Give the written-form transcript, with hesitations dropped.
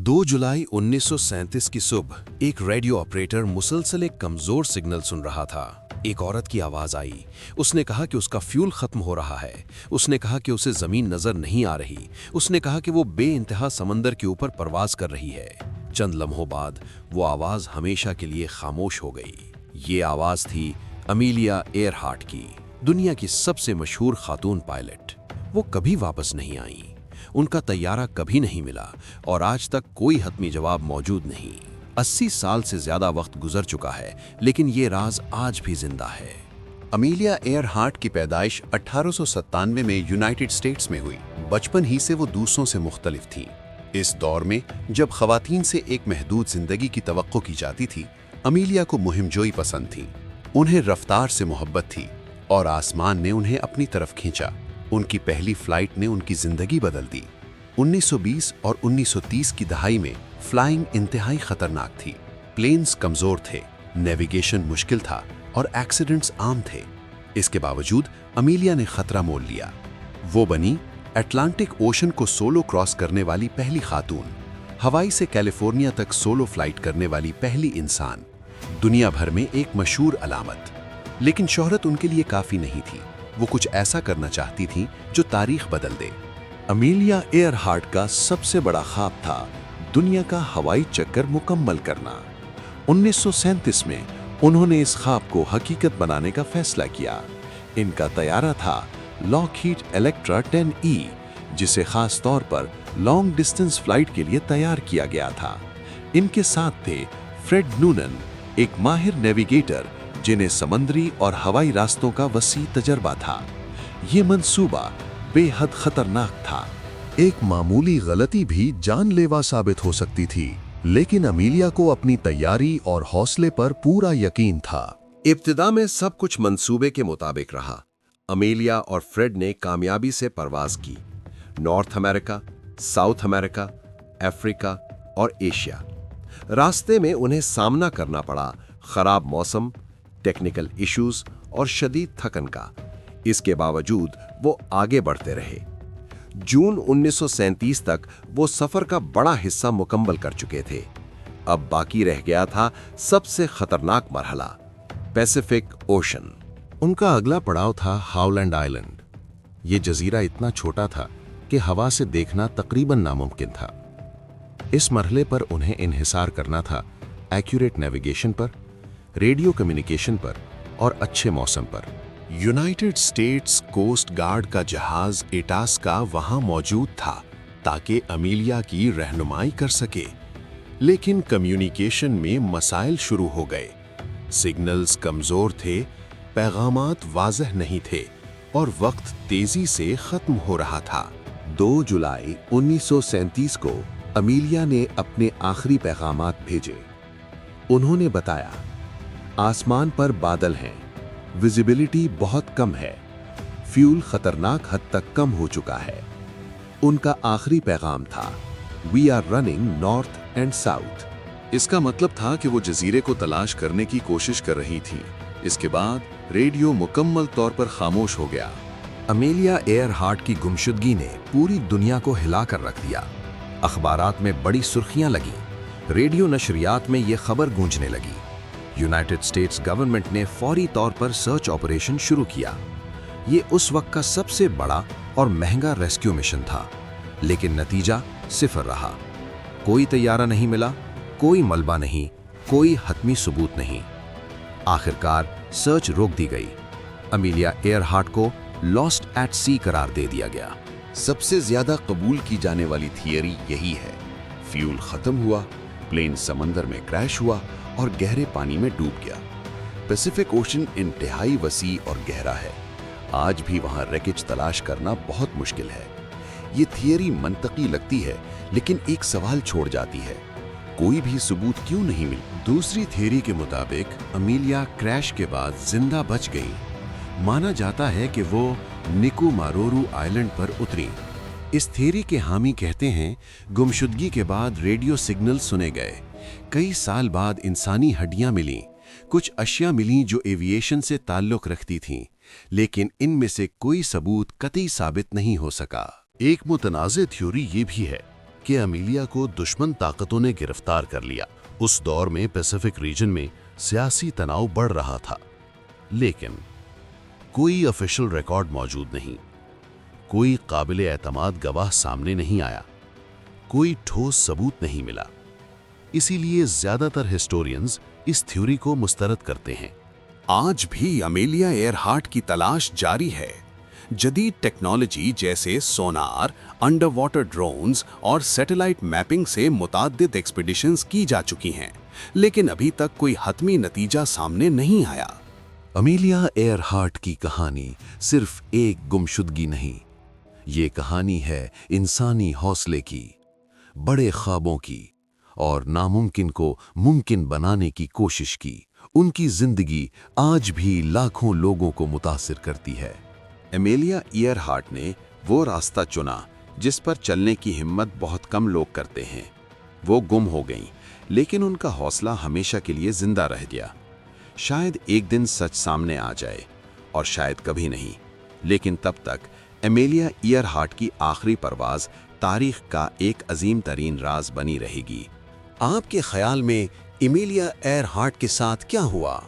2 जुलाई 1937 की सुबह एक रेडियो ऑपरेटर मुसलसल एक कमजोर सिग्नल सुन रहा था। एक औरत की आवाज आई। उसने कहा कि उसका फ्यूल खत्म हो रहा है। उसने कहा कि उसे जमीन नजर नहीं आ रही। उसने कहा कि वो बेइंतहा समंदर के ऊपर परवाज कर रही है। चंद लम्हों बाद वो आवाज हमेशा के लिए खामोश हो गई। ये आवाज थी अमीलिया एयरहार्ट की, दुनिया की सबसे मशहूर खातून पायलट। वो कभी वापस नहीं आई। उनका तैयारा कभी नहीं मिला और आज तक कोई हतमी जवाब मौजूद नहीं। 80 साल से ज्यादा वक्त गुजर चुका है, लेकिन ये राज आज भी जिंदा है। अमीलिया एयरहार्ट की पैदाइश 1897 में यूनाइटेड स्टेट्स में हुई। बचपन ही से वो दूसरों से मुख्तलिफ थीं। इस दौर में जब खवातीन से एक महदूद जिंदगी की तवक्को की जाती थी, अमीलिया को मुहिमजोई पसंद थी। उन्हें रफ्तार से मोहब्बत थी और आसमान ने उन्हें अपनी तरफ खींचा। उनकी पहली फ्लाइट ने उनकी जिंदगी बदल दी। 1920 और 1930 की दहाई में फ्लाइंग इंतहाई खतरनाक थी। प्लेन्स कमजोर थे, नेविगेशन मुश्किल था और एक्सीडेंट्स आम थे। इसके बावजूद अमीलिया ने खतरा मोल लिया। वो बनी अटलांटिक ओशन को सोलो क्रॉस करने वाली पहली खातून, हवाई से कैलिफोर्निया तक सोलो फ्लाइट करने वाली पहली इंसान, दुनिया भर में एक मशहूर अलामत। लेकिन शोहरत उनके लिए काफी नहीं थी। वो कुछ ऐसा करना चाहती थी जो तारीख बदल दे। अमीलिया एयरहार्ट का सबसे बड़ा ख्वाब था दुनिया का हवाई चक्कर मुकम्मल करना। 1937 में उन्होंने इस ख्वाब को हकीकत बनाने का फैसला किया। इनका तैयारा था लॉकहीड इलेक्ट्रा 10E, जिसे खास तौर पर लॉन्ग डिस्टेंस फ्लाइट के लिए तैयार किया गया था। इनके साथ थे फ्रेड नूनन, एक माहिर नेविगेटर जिन्हें समंदरी और हवाई रास्तों का वसी तजर्बा था। ये मंसूबा बेहद खतरनाक था। एक मामूली गलती भी जानलेवा साबित हो सकती थी, लेकिन अमीलिया को अपनी तैयारी और हौसले पर पूरा यकीन था। इब्तिदा में सब कुछ मंसूबे के मुताबिक रहा। अमीलिया और फ्रेड ने कामयाबी से परवाज की। North America, south America, Africa और एशिया। रास्ते में उन्हें सामना करना पड़ा खराब मौसम, टेक्निकल इश्यूज और शदीद थकन का। इसके बावजूद वो आगे बढ़ते रहे। जून 1937 तक वो सफर का बड़ा हिस्सा मुकम्मल कर चुके थे। अब बाकी रह गया था सबसे खतरनाक मरहला, पैसिफिक ओशन। उनका अगला पड़ाव था हाउलैंड आइलैंड। ये जजीरा इतना छोटा था कि हवा से देखना तकरीबन नामुमकिन था। इस मरहले पर उन्हें इन्हिसार करना था एक्यूरेट नेविगेशन पर, रेडियो कम्युनिकेशन पर और अच्छे मौसम पर। यूनाइटेड स्टेट्स कोस्ट गार्ड का जहाज इटास्का वहां मौजूद था ताकि अमीलिया की रहनुमाई कर सके। लेकिन कम्युनिकेशन में मसाइल शुरू हो गए। सिग्नल्स कमजोर थे, पैगामात वाज़ह नहीं थे और वक्त तेजी से खत्म हो रहा था। 2 जुलाई 1937 को अमीलिया ने अपने आखिरी पैगामात भेजे। उन्होंने बताया, आसमान पर बादल हैं, विजिबिलिटी बहुत कम है, फ्यूल खतरनाक हद तक कम हो चुका है। उनका आखिरी पैगाम था, we are running north and south. इसका मतलब था कि वो जजीरे को तलाश करने की कोशिश कर रही थी। इसके बाद रेडियो मुकम्मल तौर पर खामोश हो गया। अमीलिया एयरहार्ट की गुमशुदगी ने पूरी दुनिया को हिलाकर रख दिया। अखबारात में बड़ी सुर्खियां लगी, रेडियो नशरियात में ये खबर गूंजने लगी। यूनाइटेड स्टेट्स गवर्नमेंट ने फौरी तौर पर सर्च ऑपरेशन शुरू किया। ये उस वक्त का सबसे बड़ा और महंगा रेस्क्यू मिशन था, लेकिन नतीजा सिफर रहा। कोई तैयारा नहीं मिला, कोई मलबा नहीं, कोई हतमी सबूत नहीं। आखिरकार सर्च रोक दी गई। अमीलिया एयरहार्ट को लॉस्ट एट सी करार दे दिया गया। सबसे ज्यादा कबूल की जाने वाली थियरी यही है। फ्यूल खत्म हुआ, प्लेन समंदर में क्रैश हुआ और गहरे पानी में डूब गया। पैसिफिक ओशन इंतहाई वसी और गहरा है। आज भी वहां रेकेज तलाश करना बहुत मुश्किल है। ये थियरी मंतकी लगती है, लेकिन एक सवाल छोड़ जाती है, कोई भी सबूत क्यों नहीं मिला? दूसरी थियरी के मुताबिक अमीलिया क्रैश के बाद जिंदा बच गई। माना जाता है कि वो निकोमारोरू आइलैंड पर उतरी। इस थियरी के हामी कहते हैं, गुमशुदगी के बाद रेडियो सिग्नल सुने गए। कई साल बाद इंसानी हड्डियां मिलीं, कुछ अशिया मिलीं जो एविएशन से ताल्लुक रखती थीं, लेकिन इनमें से कोई सबूत कतई साबित नहीं हो सका। एक मुतनाज़े थ्योरी ये भी है کہ امیلیا کو دشمن طاقتوں نے گرفتار کر لیا۔ اس دور میں پیسیفک ریجن میں سیاسی تناؤ بڑھ رہا تھا، لیکن کوئی آفیشل ریکارڈ موجود نہیں، کوئی قابل اعتماد گواہ سامنے نہیں آیا، کوئی ٹھوس ثبوت نہیں ملا۔ اسی لیے زیادہ تر ہسٹورینز اس تھیوری کو مسترد کرتے ہیں۔ آج بھی امیلیا ایئر ہارٹ کی تلاش جاری ہے۔ جدید ٹیکنالوجی جیسے سونار، انڈر واٹر ڈرونز اور سیٹلائٹ میپنگ سے متعدد ایکسپیڈیشنز کی جا چکی ہیں، لیکن ابھی تک کوئی حتمی نتیجہ سامنے نہیں آیا۔ امیلیا ایئر ہارٹ کی کہانی صرف ایک گمشدگی نہیں، یہ کہانی ہے انسانی حوصلے کی، بڑے خوابوں کی اور ناممکن کو ممکن بنانے کی کوشش کی۔ ان کی زندگی آج بھی لاکھوں لوگوں کو متاثر کرتی ہے۔ امیلیا ایئر ہارٹ نے وہ راستہ چنا جس پر چلنے کی ہمت بہت کم لوگ کرتے ہیں۔ وہ گم ہو گئیں، لیکن ان کا حوصلہ ہمیشہ کے لیے زندہ رہ گیا۔ شاید ایک دن سچ سامنے آ جائے، اور شاید کبھی نہیں، لیکن تب تک امیلیا ایئر ہارٹ کی آخری پرواز تاریخ کا ایک عظیم ترین راز بنی رہے گی۔ آپ کے خیال میں امیلیا ایئر ہارٹ کے ساتھ کیا ہوا؟